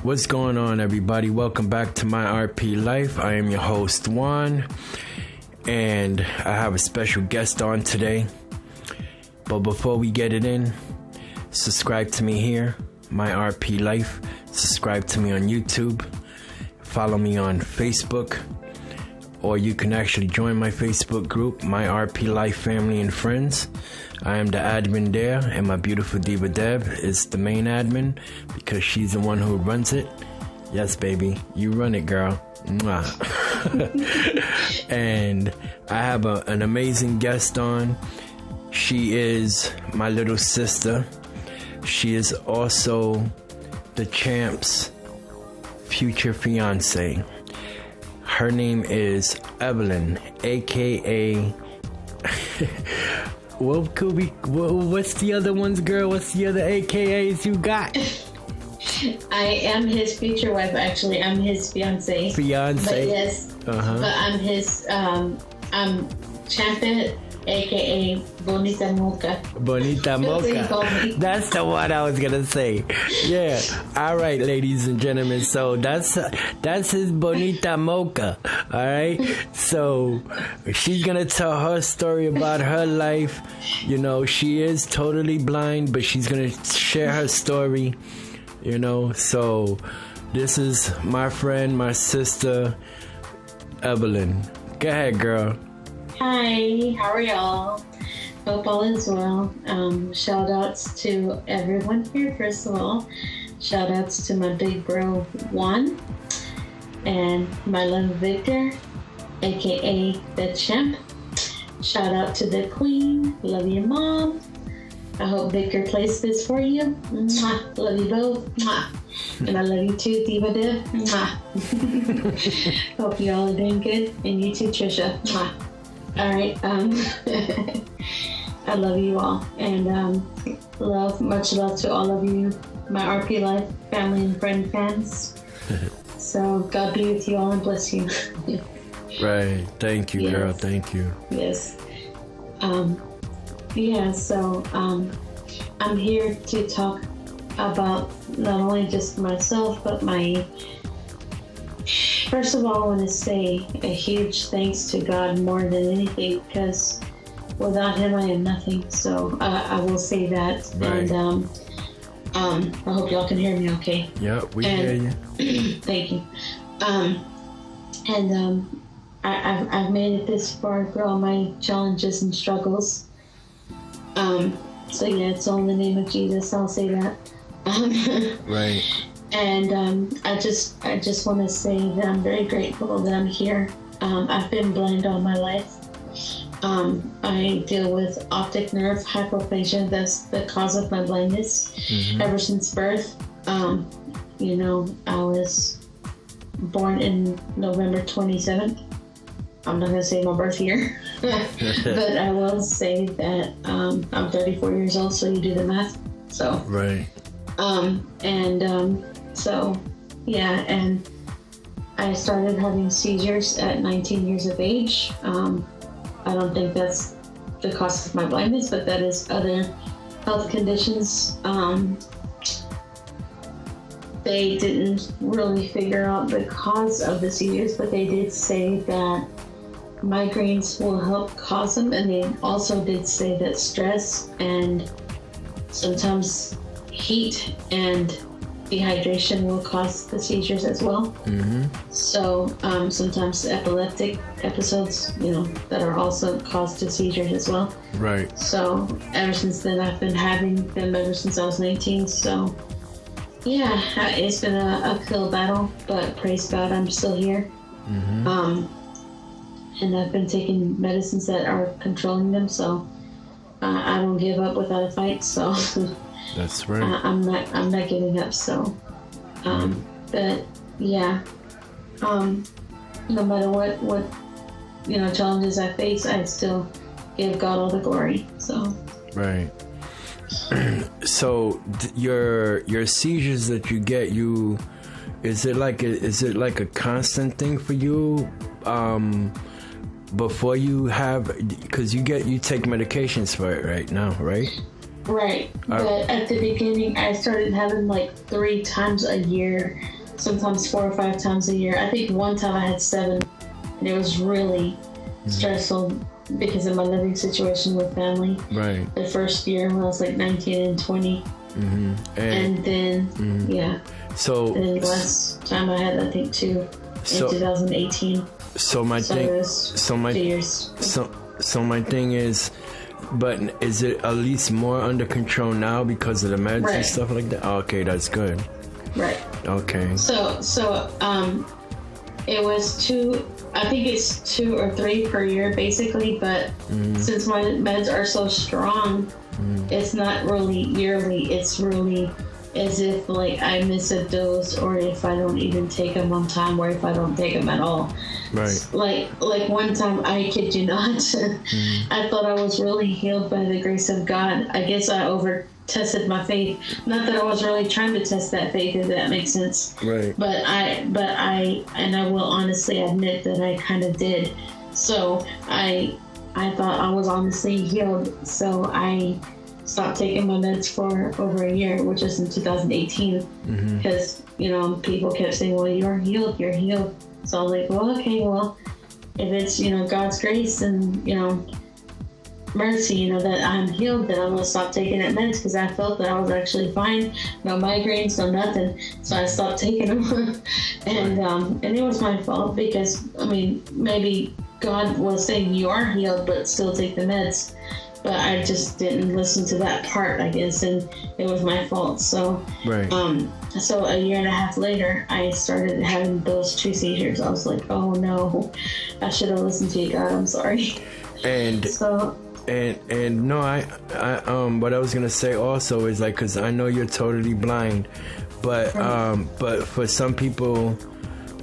What's going on, everybody? Welcome back to my RP Life. I am your host, Juan, and I have a special guest on today. But before we get it in, subscribe to me here, my RP Life. Subscribe to me on YouTube. Follow me on Facebook. Or you can actually join my Facebook group, my RP Life Family and Friends. I am the admin there, and my beautiful diva Deb is the main admin because she's the one who runs it. Yes, baby, you run it, girl. Mwah. And I have an amazing guest on. She is my little sister. She is also the champ's future fiance. Her name is Evelyn, aka what's the other ones, girl? What's the other AKAs you got? I am his future wife, actually. I'm his fiance. But yes. But I'm his I'm Champion, aka Bonita Mocha. Bonita Mocha. That's the one I was gonna say. Yeah. All right, ladies and gentlemen. So that's his Bonita Mocha. All right. So she's gonna tell her story about her life. You know, she is totally blind, but she's gonna share her story. You know, so this is my friend, my sister, Evelyn. Go ahead, girl. Hi, how are y'all? Hope all is well. Shout outs to everyone here, first of all. Shout outs to my big bro, Juan, and my love Victor, aka the champ. Shout out to the queen. Love you, mom. I hope Victor plays this for you. Mwah. Love you both. Mwah. And I love you too, Diva Div. Mwah. Hope you all are doing good. And you too, Trisha. Mwah. All right. I love you all. And much love to all of you, my RP Life family and friend fans. So God be with you all and bless you. Right. Thank you, girl. Thank you. Yes. So I'm here to talk about not only just myself, but first of all, I want to say a huge thanks to God more than anything, because without Him, I am nothing. So I will say that. Right. And I hope y'all can hear me okay. Yeah, we hear you. Thank you. I've made it this far through all my challenges and struggles. So yeah, it's all in the name of Jesus. I'll say that. Right. And I just want to say that I'm very grateful that I'm here. I've been blind all my life. I deal with optic nerve hypoplasia. That's the cause of my blindness. Ever since birth. You know, I was born in November 27th. I'm not going to say my birth year, but I will say that I'm 34 years old, so you do the math. So right. So yeah, and I started having seizures at 19 years of age. I don't think that's the cause of my blindness, but that is other health conditions. They didn't really figure out the cause of the seizures, but they did say that migraines will help cause them, and they also did say that stress and sometimes heat and dehydration will cause the seizures as well. So sometimes epileptic episodes, you know, that are also caused to seizures as well. Right. So ever since then, I've been having them ever since I was 19. So yeah, it's been a uphill battle, but praise God, I'm still here. And I've been taking medicines that are controlling them, so I don't give up without a fight. So that's right. I'm not giving up. So, but yeah, no matter what challenges I face, I still give God all the glory. So right. So your seizures that you get, is it like a constant thing for you? Before you have, because you take medications for it right now, right? Right. But at the beginning, I started having like 3 times a year, sometimes 4 or 5 times a year. I think one time I had 7, and it was really stressful because of my living situation with family. Right. The first year when I was like 19 and 20. And then, yeah. So and then the last time I had, I think, 2 in 2018. So my thing is, but is it at least more under control now because of the meds and stuff like that? Okay, that's good. Right. Okay. So it was 2. I think it's 2 or 3 per year, basically. But since my meds are so strong, it's not really yearly. It's really as if like I miss a dose, or if I don't even take them on time, or if I don't take them at all. Right. Like one time, I kid you not, I thought I was really healed by the grace of God. I guess I over tested my faith. Not that I was really trying to test that faith, if that makes sense. Right. But I will honestly admit that I kind of did. So I thought I was honestly healed. So I stopped taking my meds for over a year, which is in 2018, because people kept saying, "Well, you're healed, you're healed." So I was like, "Well, okay, well, if it's God's grace and mercy, that I'm healed, then I'm gonna stop taking that meds," because I felt that I was actually fine, no migraines, no nothing. So I stopped taking them, and it was my fault because maybe God was saying you are healed, but still take the meds. But I just didn't listen to that part, I guess, and it was my fault. So, so a year and a half later, I started having those 2 seizures. I was like, "Oh no, I should have listened to you, God. I'm sorry." And so, and no, I what I was gonna say also is like, because I know you're totally blind, but for some people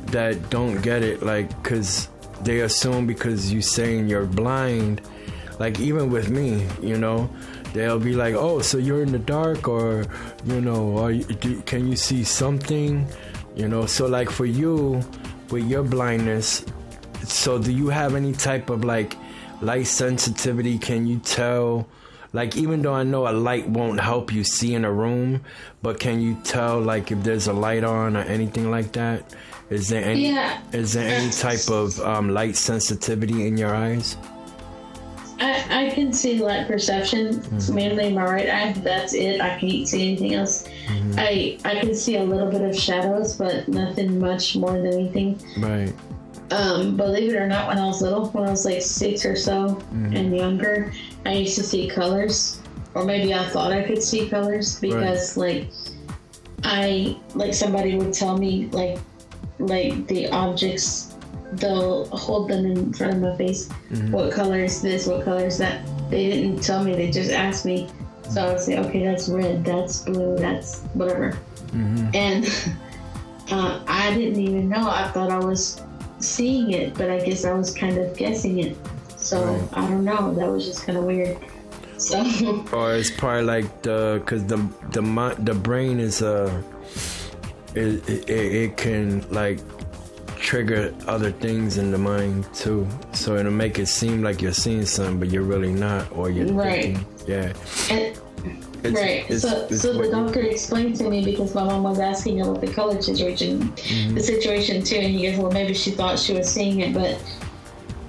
that don't get it, like, because they assume because you saying you're blind. Like, even with me, they'll be like, "Oh, so you're in the dark, or, can you see something?" So like for you, with your blindness, so do you have any type of like light sensitivity? Can you tell, like, even though I know a light won't help you see in a room, but can you tell like if there's a light on or anything like that? Is there any type of light sensitivity in your eyes? I can see light perception. It's mainly my right eye. That's it. I can't see anything else. I can see a little bit of shadows, but nothing much more than anything. Right. Believe it or not, when I was little, when I was like 6 or so and younger, I used to see colors, or maybe I thought I could see colors because somebody would tell me like the objects. They'll hold them in front of my face. What color is this? What color is that? They didn't tell me. They just asked me. So I would say, "Okay, that's red. That's blue. That's whatever." And I didn't even know. I thought I was seeing it, but I guess I was kind of guessing it. So I don't know. That was just kind of weird. So. Or it's probably like because the brain is it can like trigger other things in the mind too, so it'll make it seem like you're seeing something, but you're really not, or you're thinking, So the doctor explained to me, because my mom was asking about the color situation, the situation too, and he goes, "Well, maybe she thought she was seeing it, but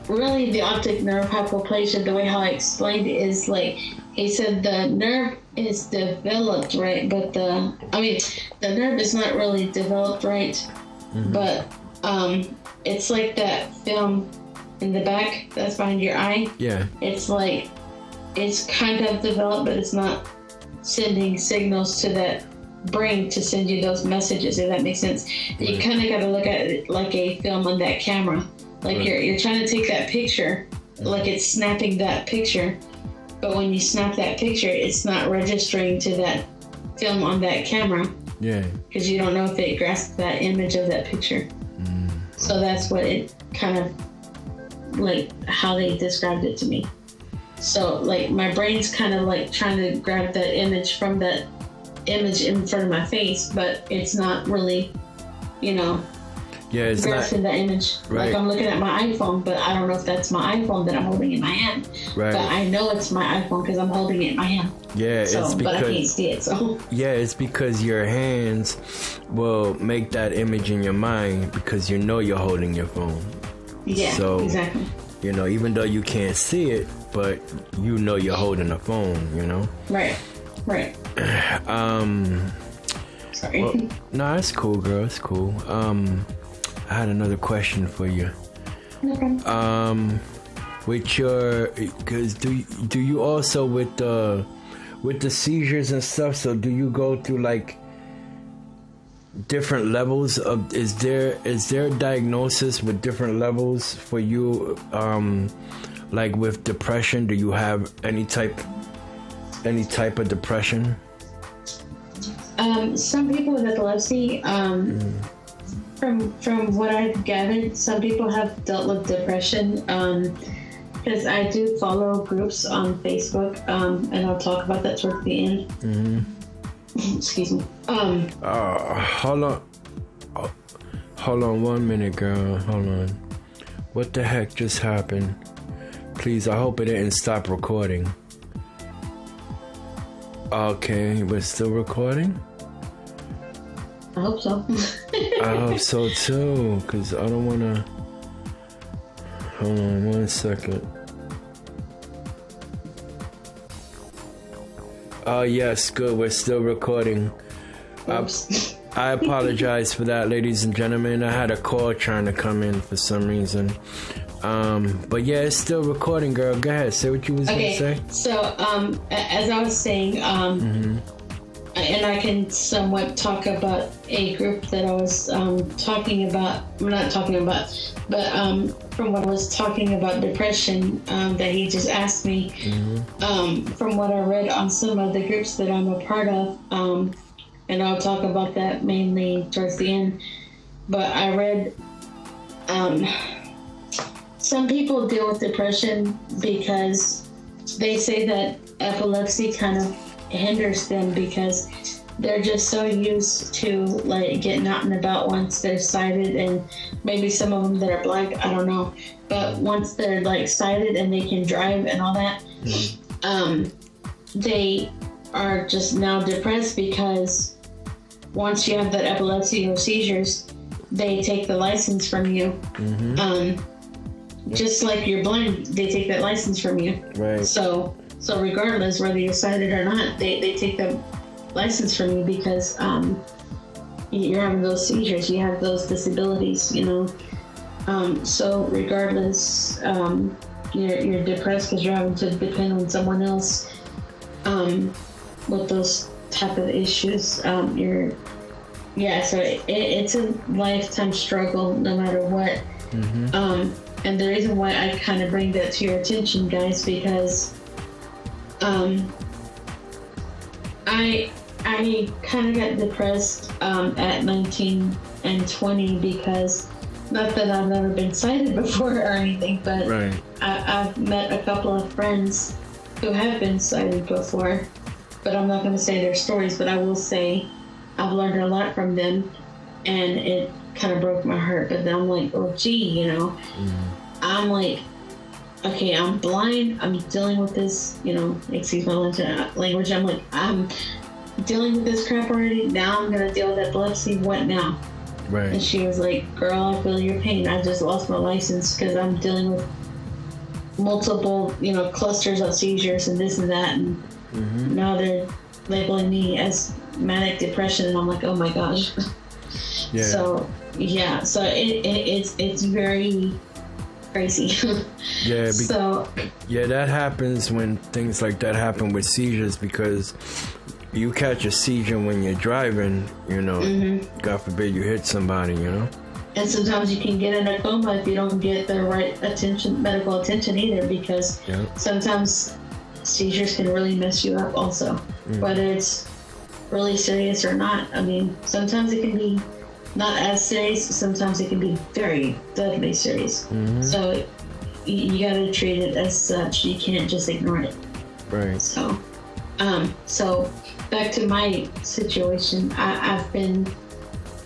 really the optic nerve hypoplasia, the way how I explained it is like, he said the nerve is developed, right, but the nerve is not really developed, right, but it's like that film in the back that's behind your eye. Yeah. It's like, it's kind of developed, but it's not sending signals to that brain to send you those messages, if that makes sense. Right. You kind of got to look at it like a film on that camera. Like you're trying to take that picture, like it's snapping that picture. But when you snap that picture, it's not registering to that film on that camera. Yeah. Because you don't know if it grasps that image of that picture. So that's what it kind of, like, how they described it to me. So, like, my brain's kind of, like, trying to grab that image from that image in front of my face, but it's not really, it's grasping the image. Right. Like I'm looking at my iPhone, but I don't know if that's my iPhone that I'm holding in my hand. Right. But I know it's my iPhone because I'm holding it in my hand. Yeah, so, it's because, but I can't see it. So yeah, it's because your hands will make that image in your mind because you know you're holding your phone. Yeah, so, exactly. You know, even though you can't see it, but you know you're holding a phone. You know. Right. Sorry. Well, no, it's cool, girl. It's cool. I had another question for you. No problem. With your, cause do you also with the seizures and stuff? So do you go through like different levels of? Is there a diagnosis with different levels for you? Like with depression, do you have any type of depression? Some people with epilepsy, from what I've gathered, some people have dealt with depression. Because I do follow groups on Facebook, and I'll talk about that towards the end. Mm-hmm. Excuse me. Hold on 1 minute, girl. Hold on. What the heck just happened? Please, I hope it didn't stop recording. Okay, we're still recording? I hope so. I hope so too, because I don't want to... Hold on 1 second. Oh, yes, good. We're still recording. I apologize for that, ladies and gentlemen. I had a call trying to come in for some reason. But yeah, it's still recording, girl. Go ahead. Say what you was going to say. So, as I was saying, and I can somewhat talk about a group that I was talking about. I'm not talking about, but from what I was talking about depression that he just asked me, from what I read on some of the groups that I'm a part of, and I'll talk about that mainly towards the end. But I read some people deal with depression because they say that epilepsy kind of hinders them because they're just so used to like getting out and about once they're sighted, and maybe some of them that are blind, I don't know, but once they're like sighted and they can drive and all that, they are just now depressed because once you have that epilepsy or seizures, they take the license from you. Just like you're blind, they take that license from you. Right. So regardless whether you're sighted or not, they take the license from you because you're having those seizures, you have those disabilities, you know. So regardless, you're depressed because you're having to depend on someone else with those type of issues. So it's a lifetime struggle no matter what. And the reason why I kind of bring that to your attention, guys, because I kind of got depressed at 19 and 20 because, not that I've never been sighted before or anything, but I've met a couple of friends who have been sighted before, but I'm not going to say their stories, but I will say I've learned a lot from them, and it kind of broke my heart. But then I'm like, oh gee, you know, I'm like, okay, I'm blind, I'm dealing with this, you know, excuse my language, I'm like, I'm dealing with this crap already, now I'm gonna deal with epilepsy, what now? Right. And she was like, girl, I feel your pain, I just lost my license because I'm dealing with multiple, you know, clusters of seizures and this and that, and now they're labeling me as manic depression, and I'm like, oh my gosh. Yeah. So it's very crazy. That happens when things like that happen with seizures, because you catch a seizure when you're driving, you know, God forbid you hit somebody, you know. And sometimes you can get in a coma if you don't get the right medical attention either, because sometimes seizures can really mess you up also, whether it's really serious or not. I mean, sometimes it can be not as serious, sometimes it can be very deadly serious. So you gotta treat it as such. You can't just ignore it. Right. So back to my situation. I've been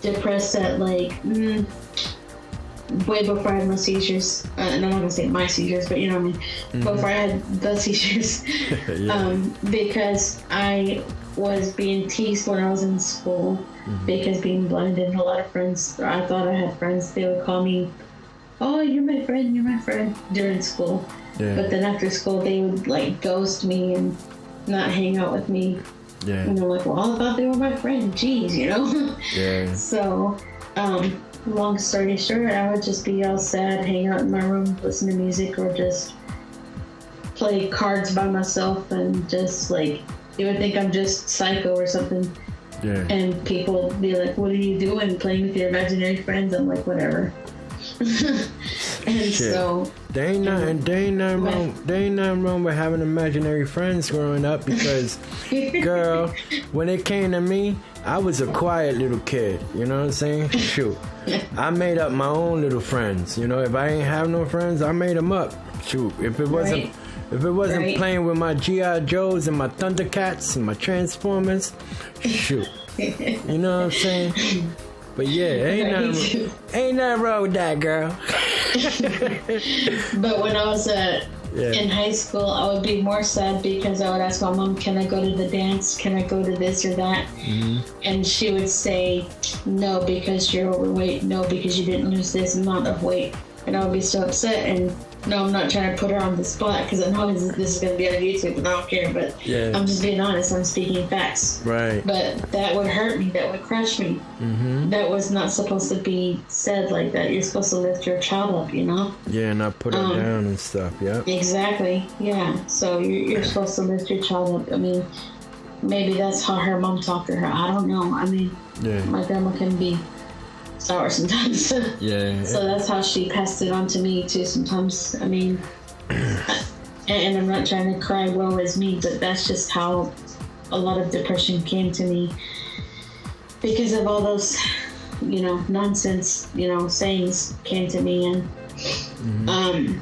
depressed at like way before I had my seizures, and I'm not gonna say my seizures, but you know what I mean, before I had the seizures, because I was being teased when I was in school, because being blind, and a lot of friends, I thought I had friends, they would call me, oh, you're my friend, during school. Yeah. But then after school, they would like ghost me and not hang out with me. Yeah. And they're like, well, I thought they were my friend. Jeez, you know? Yeah. So, long story short, I would just be all sad, hang out in my room, listen to music, or just play cards by myself, and just like, you would think I'm just psycho or something. Yeah. And people would be like, what are you doing? Playing with your imaginary friends? I'm like, whatever. And shit. So there ain't nothing wrong with having imaginary friends growing up, because girl, when it came to me, I was a quiet little kid, you know what I'm saying? Shoot, I made up my own little friends, you know. If I ain't have no friends, I made them up. Shoot, if it wasn't playing with my G.I. Joes and my Thundercats and my Transformers, shoot, you know what I'm saying? But yeah, ain't nothing wrong with that, girl. But when I was in high school, I would be more sad, because I would ask my mom, can I go to the dance? Can I go to this or that? And she would say, no, because you're overweight. No, because you didn't lose this amount of weight. And I would be so upset. And no, I'm not trying to put her on the spot, because I know this is going to be on YouTube and I don't care, but I'm just being honest. I'm speaking facts. Right. But that would hurt me. That would crush me. That was not supposed to be said like that. You're supposed to lift your child up, you know? Yeah, not put it down and stuff, yeah. Exactly, yeah. So you're supposed to lift your child up. I mean, maybe that's how her mom talked to her. I don't know. I mean, my grandma can be sour sometimes. Yeah. So that's how she passed it on to me too sometimes. I mean, and I'm not trying to cry woe is me, but that's just how a lot of depression came to me, because of all those, you know, nonsense, you know, sayings came to me. And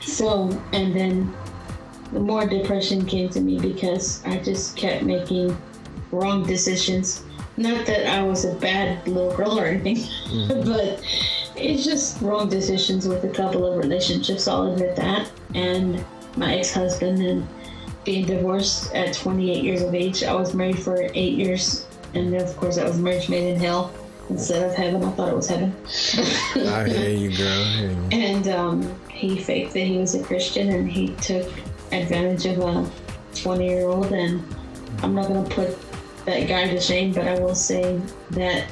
so, and then the more depression came to me, because I just kept making wrong decisions. Not that I was a bad little girl or anything, but it's just wrong decisions with a couple of relationships, I'll admit that. And my ex-husband, and being divorced at 28 years of age. I was married for 8 years, and of course that was marriage made in hell instead of heaven. I thought it was heaven. I hear you, girl. I hear you. And he faked that he was a Christian, and he took advantage of a 20-year-old, and I'm not going to put that guy to shame, but I will say that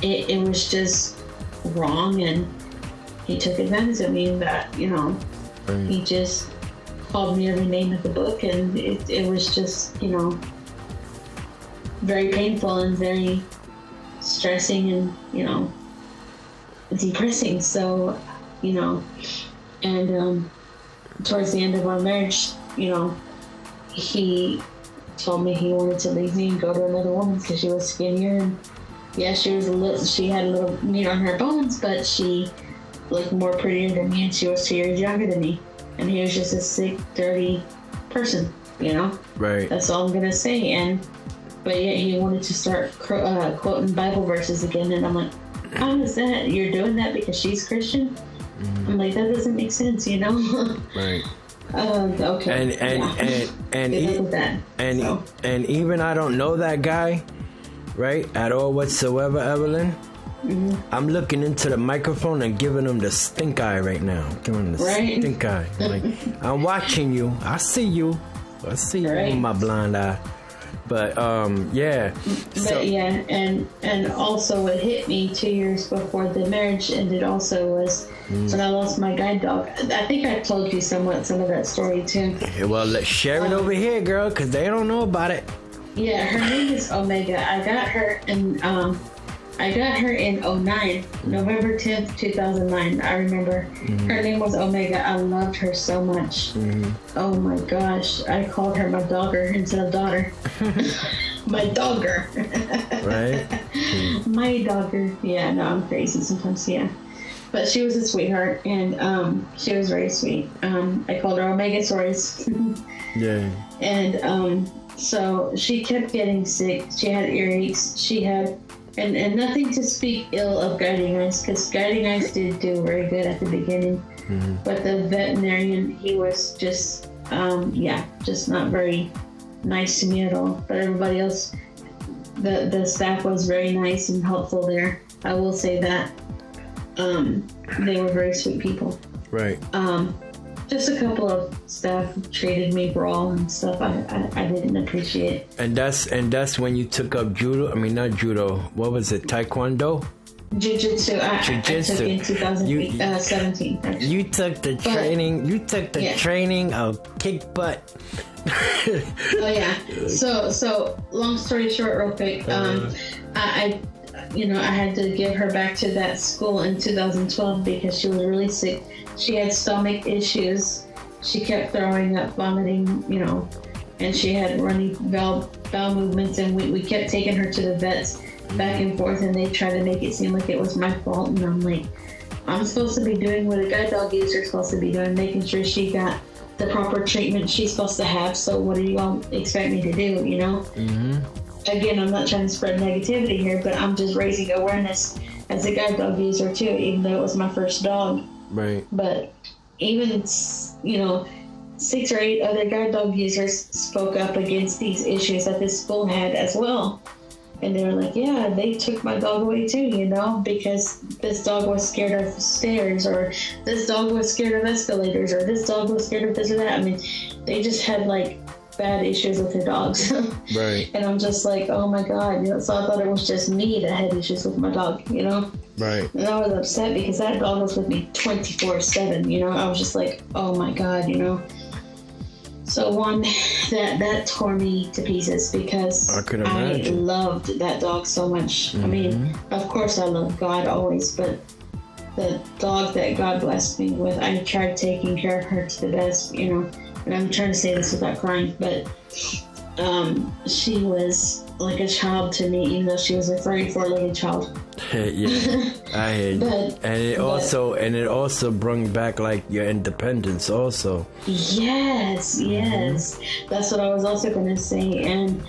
it was just wrong, and he took advantage of me, and that, you know, he just called me every name in the book, and it was just, you know, very painful and very stressing and, you know, depressing. So, you know, and towards the end of our marriage, you know, he told me he wanted to leave me and go to another woman because she was skinnier, and yeah, she had a little meat on her bones, but she looked more prettier than me, and she was 2 years younger than me, and he was just a sick, dirty person, you know? Right. That's all I'm gonna say. But yet he wanted to start quoting Bible verses again, and I'm like, how is that? You're doing that because she's Christian? I'm like, that doesn't make sense, you know? Right. Okay. And even I don't know that guy, right, at all whatsoever, Evelyn. I'm looking into the microphone and giving him the stink eye right now. Giving him the stink eye. Like, I'm watching you. I see you. I see you with my blind eye. But yeah. But yeah, and also what hit me 2 years before the marriage ended also was when I lost my guide dog. I think I told you some of that story too. Well, let's share it over here, girl, because they don't know about it. Yeah, her name is Omega. I got her in 2009, November 10th, 2009. I remember. Her name was Omega. I loved her so much. Oh my gosh. I called her my dogger instead of daughter. My dogger. Right? My dogger. Yeah, no, I'm crazy sometimes, yeah. But she was a sweetheart, and she was very sweet. I called her Omega Saurus. Yeah. And so she kept getting sick. She had earaches. She had And nothing to speak ill of Guiding Eyes, because Guiding Eyes did do very good at the beginning. But the veterinarian, he was just, just not very nice to me at all. But everybody else, the staff was very nice and helpful there. I will say that. They were very sweet people. Right. Just a couple of staff treated me raw and stuff I didn't appreciate. And that's when you took up judo. I mean, not judo. What was it? Taekwondo? Jiu-jitsu. I took in 2017. You took the training. You took the training of kick butt. Oh yeah. So long story short, real quick. I had to give her back to that school in 2012 because she was really sick. She had stomach issues. She kept throwing up, vomiting, and she had runny bowel movements, and we kept taking her to the vets back and forth, and they tried to make it seem like it was my fault, and I'm like, I'm supposed to be doing what a guide dog user is supposed to be doing, making sure she got the proper treatment she's supposed to have, so what do you all expect me to do, Again, I'm not trying to spread negativity here, but I'm just raising awareness as a guide dog user too, even though it was my first dog. Right. But even, 6 or 8 other guide dog users spoke up against these issues that this school had as well. And they were like, yeah, they took my dog away too, because this dog was scared of stairs, or this dog was scared of escalators, or this dog was scared of this or that. I mean, they just had bad issues with their dogs. Right. And I'm just like, oh my God, so I thought it was just me that had issues with my dog, Right. And I was upset because that dog was with me 24/7, I was just like, oh my God, So one, that tore me to pieces because I loved that dog so much. I mean, of course I love God always, but the dog that God blessed me with, I tried taking care of her to the best, and I'm trying to say this without crying, but she was like a child to me, even though she was a furry 4-legged child. Yeah, I heard. And it also brought back your independence also. Yes. That's what I was also going to say. And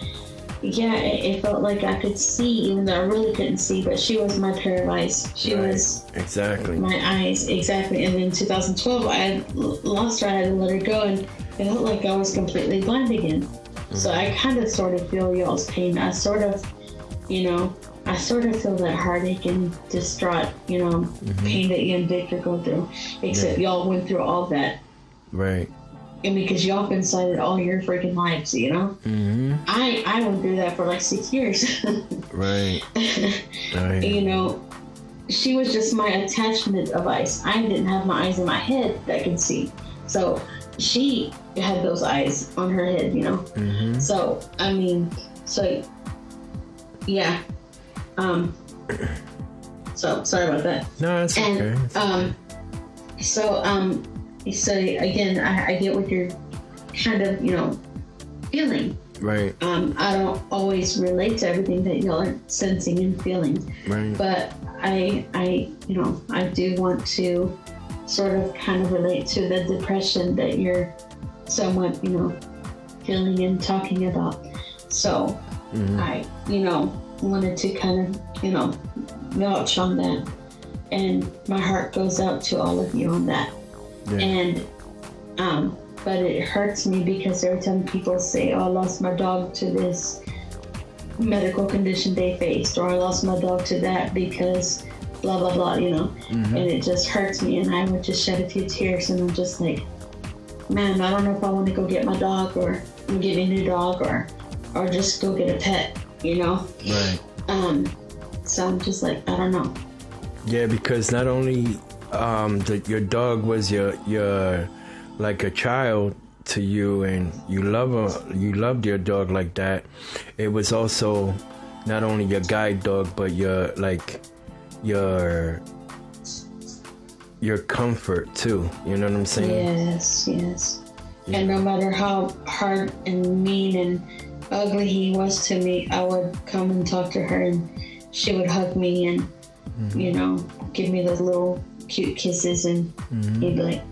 yeah, it felt like I could see, even though I really couldn't see, but she was my pair of eyes. She was exactly my eyes, exactly. And in 2012, I had lost her. I had to let her go, and it felt like I was completely blind again. So I kind of sort of feel y'all's pain. I sort of feel that heartache and distraught, pain that you and Victor go through. Except y'all went through all that. Right. And because y'all been silent all your freaking lives, I went through that for 6 years. Right. She was just my attachment of eyes. I didn't have my eyes in my head that could see. So she had those eyes on her head, So, yeah. So sorry about that. No, it's okay. So again, I get what you're kind of, feeling. Right. I don't always relate to everything that y'all are sensing and feeling. Right. But I do want to sort of kind of relate to the depression that you're somewhat, feeling and talking about. So I, wanted to kind of, vouch on that. And my heart goes out to all of you on that. Yeah. And, but it hurts me because every time people say, oh, I lost my dog to this medical condition they faced, or I lost my dog to that because blah, blah, blah, and it just hurts me, and I would just shed a few tears, and I'm just like, man, I don't know if I want to go get my dog, or get a new dog, or just go get a pet, Right. So I'm just like, I don't know. Yeah, because not only your dog was your like a child to you, and you loved your dog like that. It was also not only your guide dog, but your comfort too. You know what I'm saying? Yes. Yeah. And no matter how hard and mean and ugly he was to me, I would come and talk to her, and she would hug me and give me those little cute kisses, and he'd be like,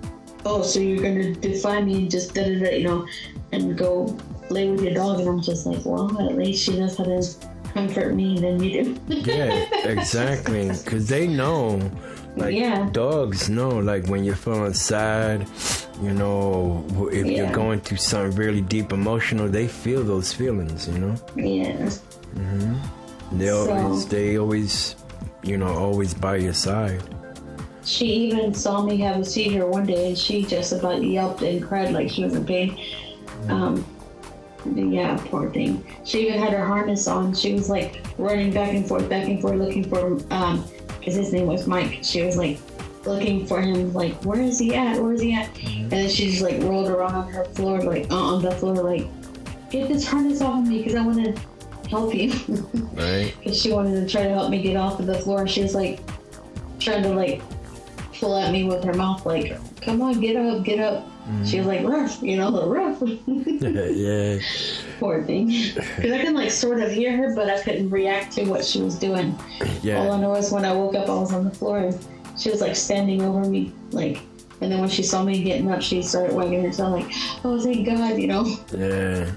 oh, so you're gonna defy me and just and go play with your dog. And I'm just like, well, at least she knows how comfort me than you do. Yeah, exactly. Because they know, like, dogs know, like, when you're feeling sad, you know, if you're going through something really deep emotional, they feel those feelings, you know? Yeah. They always, you know, always by your side. She even saw me have a seizure one day, and she just about yelped and cried like she was in pain. Yeah, poor thing. She even had her harness on. She was like running back and forth, looking for because his name was Mike. She was like looking for him, like, where is he at? And then she just like rolled around on her floor, like on the floor, like, get this harness off of me because I want to help you. Right. Because she wanted to try to help me get off of the floor. She was like trying to like pull at me with her mouth, like, come on, get up. She was like, rough, you know, rough. Yeah. Poor thing. Because I could like sort of hear her, but I couldn't react to what she was doing. Yeah. All I know is when I woke up, I was on the floor and she was like standing over me, like, and then when she saw me getting up, she started wagging her tail, like, oh, thank God, you know. Yeah.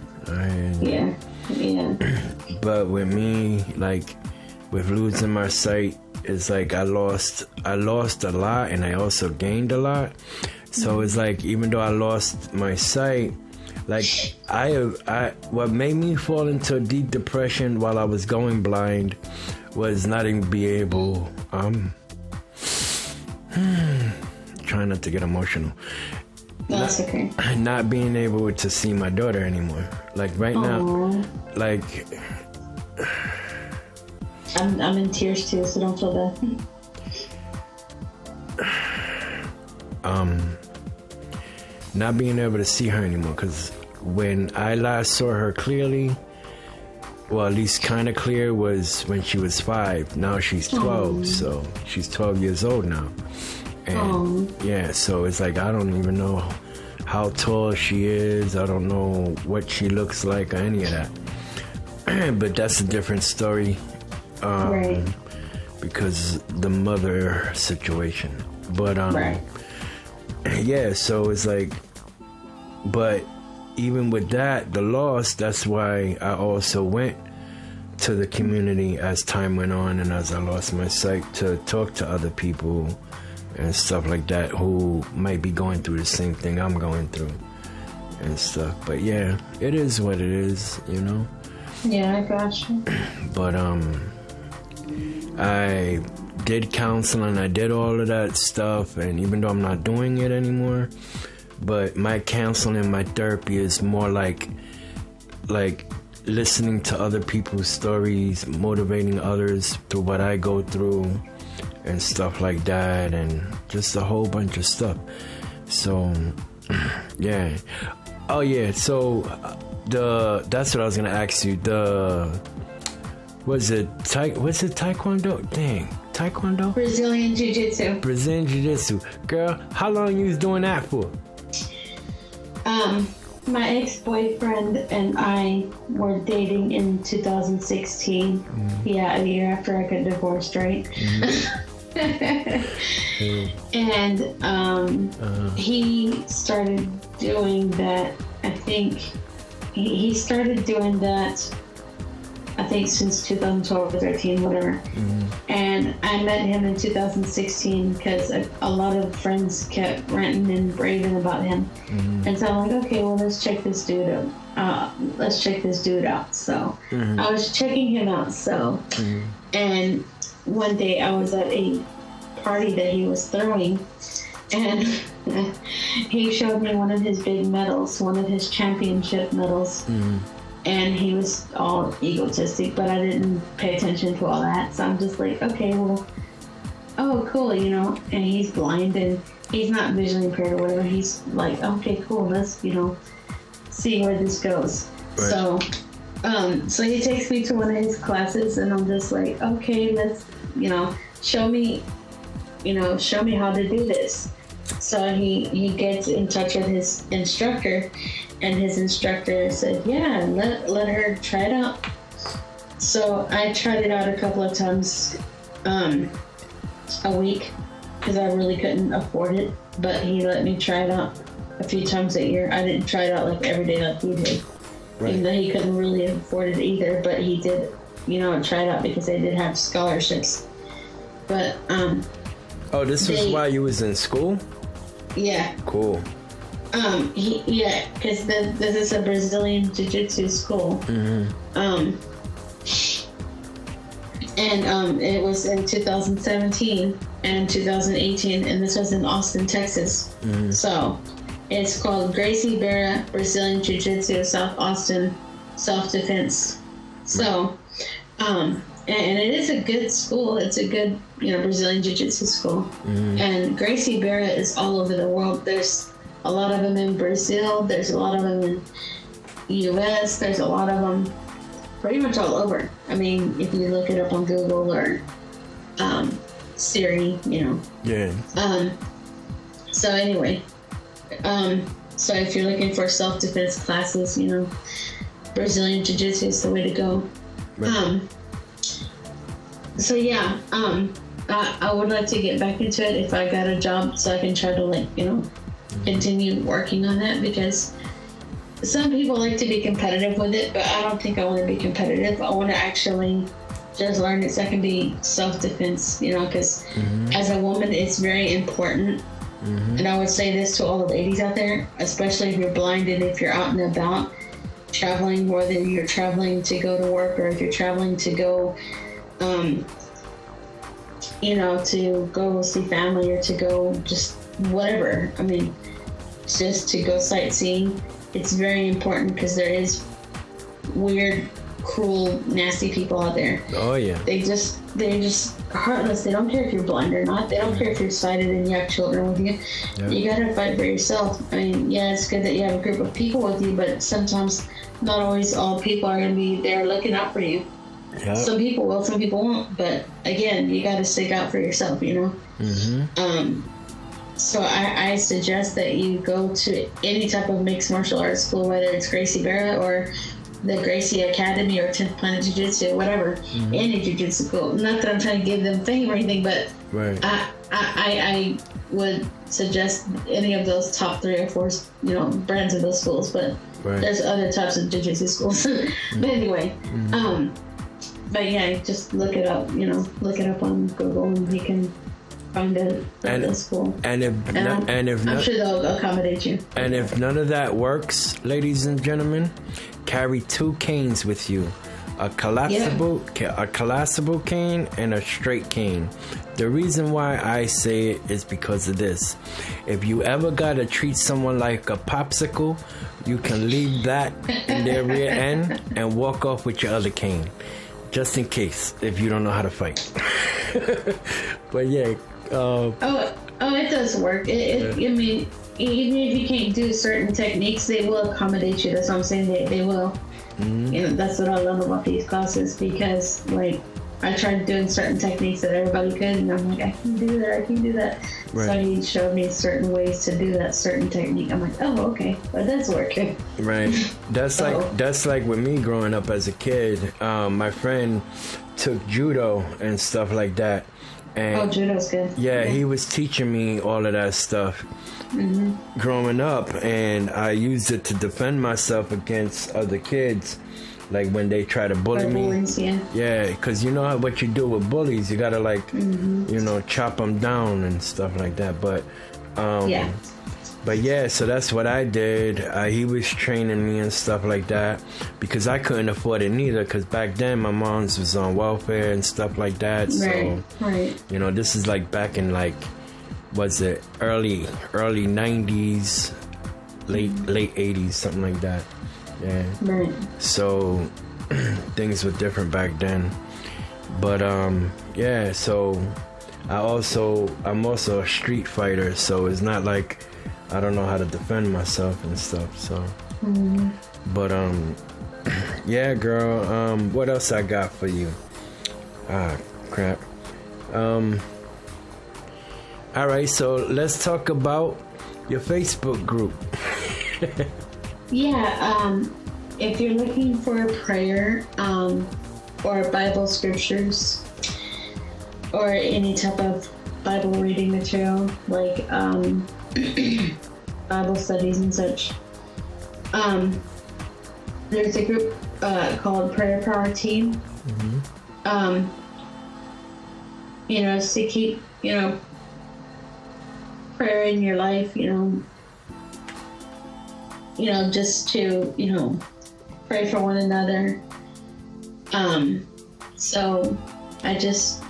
Yeah. But with me, like, with losing my sight, it's like I lost a lot, and I also gained a lot. So it's like, even though I lost my sight, like, what made me fall into a deep depression while I was going blind was not even be able, trying not to get emotional. That's okay. Not being able to see my daughter anymore. Like, right now, like, I'm in tears too, so don't feel bad. Not being able to see her anymore, because when I last saw her clearly, well, at least kind of clear, was when she was 5. Now she's 12, so she's 12 years old now. And yeah, so it's like, I don't even know how tall she is. I don't know what she looks like or any of that. But that's a different story. Right. Because the mother situation. But yeah, so it's like, but even with that, the loss, that's why I also went to the community as time went on, and as I lost my sight, to talk to other people and stuff like that who might be going through the same thing I'm going through and stuff. But yeah, it is what it is, you know. Yeah, I got you. But I did counseling, I did all of that stuff, and even though I'm not doing it anymore, but my counseling, my therapy is more like listening to other people's stories, motivating others through what I go through and stuff like that, and just a whole bunch of stuff. So yeah. Oh yeah, so that's what I was gonna ask you. What's it Taekwondo? Dang, Taekwondo? Brazilian Jiu-Jitsu. Girl, how long you was doing that for? My ex-boyfriend and I were dating in 2016. Yeah, a year after I got divorced, right? And he started doing that, I think, he started doing that, I think, since 2012 or 13, whatever. And I met him in 2016 because a lot of friends kept ranting and raving about him. And so I'm like, okay, well, let's check this dude out. So I was checking him out. So, and one day I was at a party that he was throwing, and he showed me one of his big medals, one of his championship medals. And he was all egotistic, but I didn't pay attention to all that. So I'm just like, okay, well, oh, cool, you know. And he's blind and he's not visually impaired or whatever. He's like, okay, cool, let's, you know, see where this goes. Right. So he takes me to one of his classes, and I'm just like, okay, let's, you know, show me how to do this. So he gets in touch with his instructor, and his instructor said, yeah, let her try it out. So I tried it out a couple of times a week because I really couldn't afford it, but he let me try it out a few times a year. I didn't try it out like every day like he did. Right. Even though he couldn't really afford it either, but he did try it out because they did have scholarships. But oh, this was while you was in school? Yeah. Cool. Because this is a Brazilian Jiu-Jitsu school. Mm-hmm. And it was in 2017 and 2018, and this was in Austin, Texas. Mm-hmm. So it's called Gracie Barra Brazilian Jiu-Jitsu South Austin Self-Defense. So, and it is a good school. It's a good, Brazilian Jiu-Jitsu school. Mm-hmm. And Gracie Barra is all over the world. There's a lot of them in Brazil. There's a lot of them in U.S. There's a lot of them pretty much all over. I mean, if you look it up on Google or Siri, Yeah. So anyway, so if you're looking for self-defense classes, Brazilian Jiu-Jitsu is the way to go. Right. So yeah, I would like to get back into it if I got a job, so I can try to continue working on that, because some people like to be competitive with it, but I don't think I want to be competitive. I want to actually just learn it so I can be self-defense, because as a woman, it's very important. And I would say this to all the ladies out there, especially if you're blind and if you're out and about traveling, whether you're traveling to go to work or if you're traveling to go, to go see family or to go just whatever. I mean, just to go sightseeing. It's very important because there is weird, cruel, nasty people out there. Oh yeah. They're just heartless. They don't care if you're blind or not. They don't care if you're sighted and you have children with you. Yeah. You gotta fight for yourself. I mean, yeah, it's good that you have a group of people with you, but sometimes not always all people are gonna be there looking out for you. Yep. Some people will, some people won't. But again, you gotta stick out for yourself, So I suggest that you go to any type of mixed martial arts school, whether it's Gracie Barra or the Gracie Academy or 10th Planet Jiu-Jitsu, whatever, any Jiu-Jitsu school. Not that I'm trying to give them fame or anything, but right. I would suggest any of those top 3 or 4, brands of those schools, but right. There's other types of Jiu-Jitsu schools. But anyway, but yeah, just look it up, look it up on Google and you can find a school. And if I'm sure they'll accommodate you. And if none of that works, ladies and gentlemen, carry 2 canes with you. A collapsible cane and a straight cane. The reason why I say it is because of this. If you ever gotta treat someone like a popsicle, you can leave that in their rear end and walk off with your other cane. Just in case, if you don't know how to fight. But yeah. It does work. I mean, even if you can't do certain techniques, they will accommodate you. That's what I'm saying. They will. That's what I love about these classes, because I tried doing certain techniques that everybody could, and I'm like, I can do that. Right. So he showed me certain ways to do that certain technique. I'm like, oh, okay, but that's working. Right. That's like with me growing up as a kid. My friend took judo and stuff like that. And judo's good. Yeah, he was teaching me all of that stuff growing up, and I used it to defend myself against other kids, like when they try to bully me. Bullies, yeah, because you know what you do with bullies, you gotta chop them down and stuff like that. But But yeah, so that's what I did. He was training me and stuff like that, because I couldn't afford it neither, because back then my mom's was on welfare and stuff like that. Right, so, right. This is like back in was it early 90s, late 80s, something like that. Yeah. Right. So things were different back then. But yeah, so I'm also a street fighter, so it's not like I don't know how to defend myself and stuff. So, but yeah, girl. What else I got for you? Ah, crap. All right, so let's talk about your Facebook group. Yeah. If you're looking for a prayer, or Bible scriptures, or any type of Bible reading material, like Bible studies and such, there's a group called Prayer Power Team To keep, prayer in your life, just to, pray for one another. So I just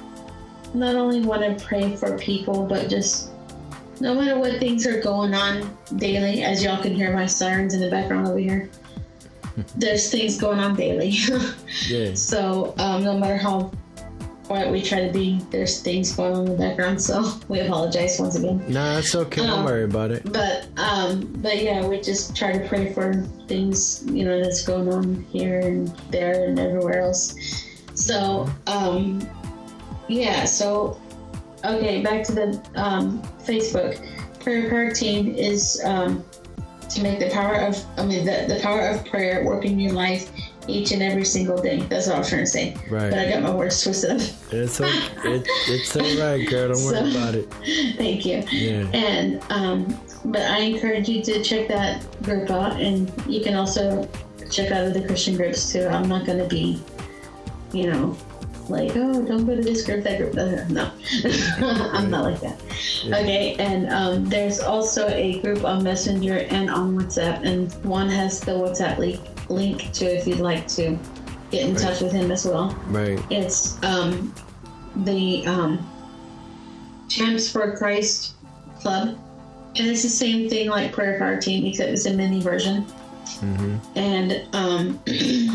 not only want to pray for people, but just no matter what things are going on daily, as y'all can hear my sirens in the background over here, there's things going on daily. Yeah. So no matter how quiet we try to be, there's things going on in the background. So we apologize once again. Nah, it's okay. Don't worry about it. But yeah, we just try to pray for things, that's going on here and there and everywhere else. So okay, back to the Facebook. Prayer team is to make the power of prayer work in your life each and every single day. That's what I was trying to say. Right. But I got my words twisted up. It's all right, girl. Don't worry about it. Thank you. Yeah. And but I encourage you to check that group out, and you can also check out other Christian groups too. I'm not going to be, like, oh, don't go to this group, that group. No, I'm not like that. Yeah. Okay, and there's also a group on Messenger and on WhatsApp, and one has the WhatsApp link to if you'd like to get in touch with him as well. Right. It's the Champs for Christ Club, and it's the same thing like Prayer for Our Team, except it's a mini version. And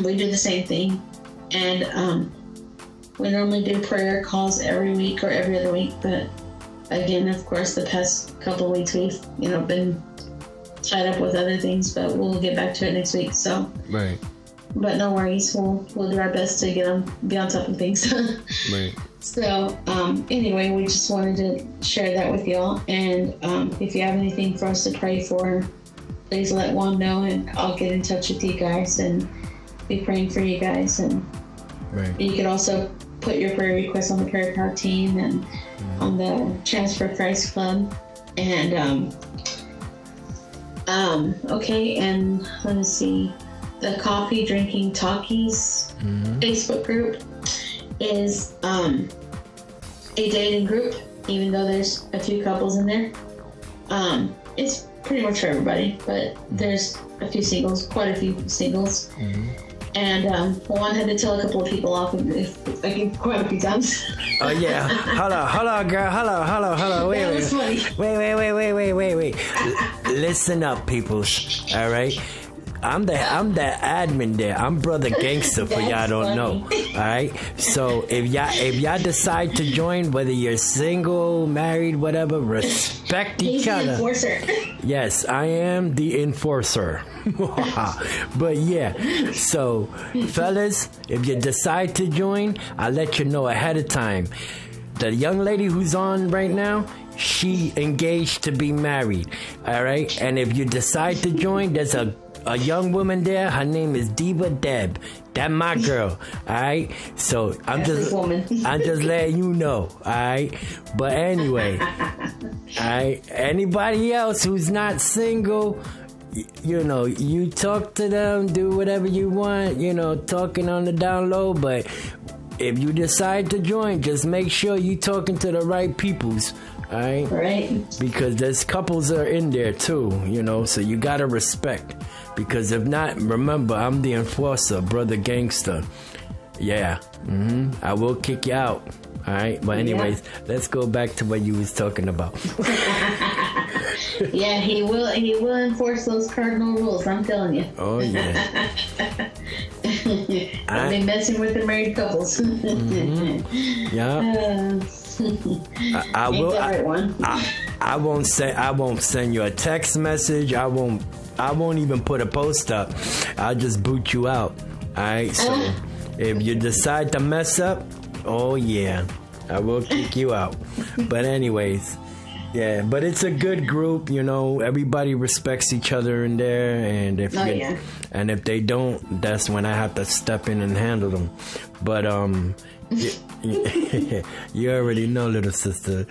we do the same thing, and we normally do prayer calls every week or every other week, but again, of course, the past couple of weeks we've been tied up with other things, but we'll get back to it next week. So right. But no worries, we'll do our best to be on top of things. Right. So anyway, we just wanted to share that with y'all, and if you have anything for us to pray for, please let Juan know, and I'll get in touch with you guys and be praying for you guys. And you can also put your prayer requests on the prayer power team and on the Transfer Christ Club. And okay, and let me see, the Coffee Drinking Talkies Facebook group is a dating group, even though there's a few couples in there. It's pretty much for everybody, but there's a few singles, quite a few singles. And Juan had to tell a couple of people off quite a few times. Oh yeah, hold on, girl, hold on. Wait. Listen up, people. All right. I'm the admin there. I'm Brother Gangster for y'all don't know. All right. So if y'all decide to join, whether you're single, married, whatever, respect each other. He's the enforcer. Yes, I am the enforcer. But yeah, so fellas, if you decide to join, I'll let you know ahead of time. The young lady who's on right now, she engaged to be married. All right. And if you decide to join, there's a young woman there. Her name is Diva Deb. That's my girl. All right. So I'm just letting you know. All right. But anyway, all right. Anybody else who's not single, you talk to them, do whatever you want. Talking on the down low. But if you decide to join, just make sure you talking to the right peoples. All right. Right. Because there's couples that are in there too. So you gotta respect. Because if not, remember, I'm the enforcer, Brother Gangster. Yeah. I will kick you out. All right. But anyways, let's go back to what you was talking about. Yeah, he will enforce those cardinal rules, I'm telling you. Oh, yeah. I've been messing with the married couples. Yeah. I will. I won't send you a text message. I won't even put a post up. I'll just boot you out. All right. So if you decide to mess up, oh yeah, I will kick you out. But anyways, yeah. But it's a good group. Everybody respects each other in there, and if they don't, that's when I have to step in and handle them. But you already know, little sister.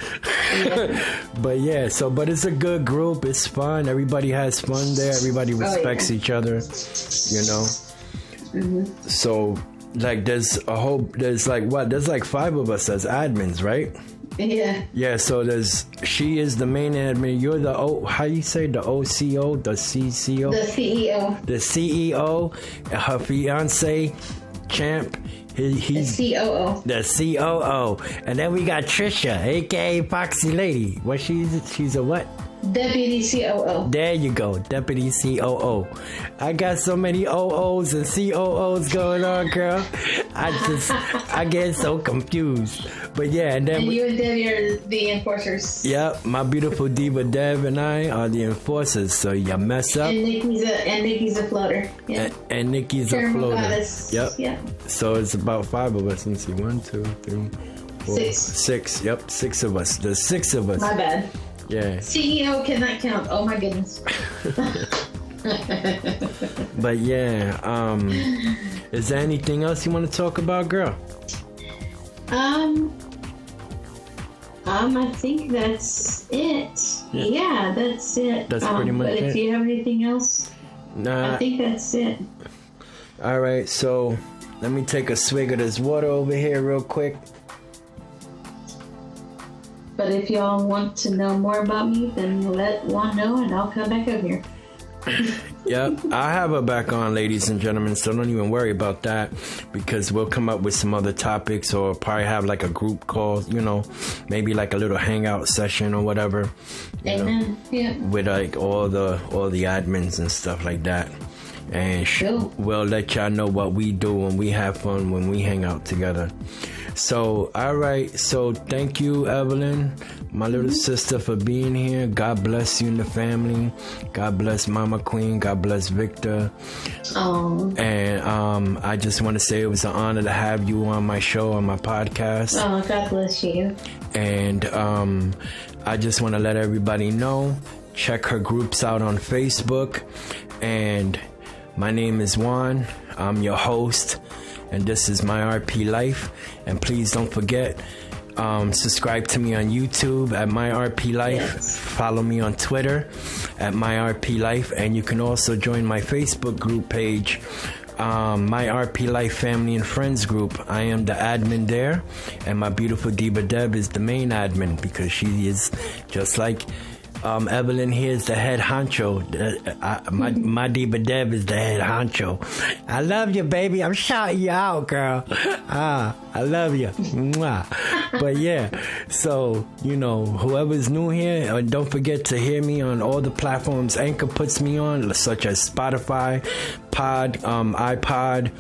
But yeah, but it's a good group. It's fun. Everybody has fun there. Everybody respects each other. So like there's like 5 of us as admins, right? Yeah. Yeah, so she is the main admin. You're the how you say, the OCO, the CCO? The CEO. The CEO, her fiance, Champ. He's the COO. The COO. And then we got Trisha, aka Foxy Lady. What she's a what? Deputy COO. There you go, Deputy COO. I got so many OOs and COOs going on, girl. I get so confused. But yeah, and then you and Debbie are the enforcers. Yep, my beautiful diva Dev and I are the enforcers. So you mess up. And Nikki's a floater. Yeah. And Nikki's a floater. Goddess. Yep. Yeah. So it's about 5 of us. Let me see, 1, 2, 3, 4, 6. Yep, 6 of us. There's 6 of us. My bad. Yeah. CEO cannot count. Oh my goodness. But yeah, is there anything else you want to talk about, girl? I think that's it. Yeah, that's it. That's pretty much it. But if you have anything else, I think that's it. All right, so let me take a swig of this water over here real quick. But if y'all want to know more about me, then let Juan know and I'll come back over here. Yep, I have her back on, ladies and gentlemen, so don't even worry about that, because we'll come up with some other topics, or probably have like a group call, maybe like a little hangout session or whatever. Amen. Yeah. With like all the admins and stuff like that. And we'll let y'all know what we do when we have fun, when we hang out together. So, all right. So, thank you, Evelyn, my little sister, for being here. God bless you and the family. God bless Mama Queen. God bless Victor. Oh. And I just want to say it was an honor to have you on my show, on my podcast. Oh, God bless you. And I just want to let everybody know, check her groups out on Facebook. And my name is Juan. I'm your host. And this is my RP Life. And please don't forget, subscribe to me on YouTube at my RP Life. Yes. Follow me on Twitter at my RP Life. And you can also join my Facebook group page, my RP Life Family and Friends group. I am the admin there. And my beautiful Diva Deb is the main admin, because she is just like Evelyn here is the head honcho. My Diva Deb is the head honcho. I love you, baby. I'm shouting you out, girl. I love you. Mwah. But yeah, so, whoever's new here, don't forget to hear me on all the platforms Anchor puts me on, such as Spotify, iPod,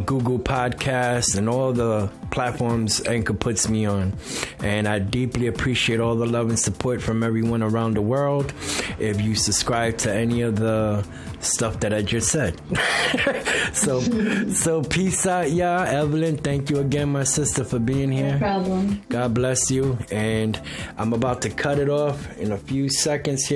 Google Podcasts, and all the platforms Anchor puts me on. And I deeply appreciate all the love and support from everyone around the world. If you subscribe to any of the stuff that I just said. So peace out, y'all. Evelyn, thank you again, my sister, for being here. No problem. God bless you. And I'm about to cut it off in a few seconds here.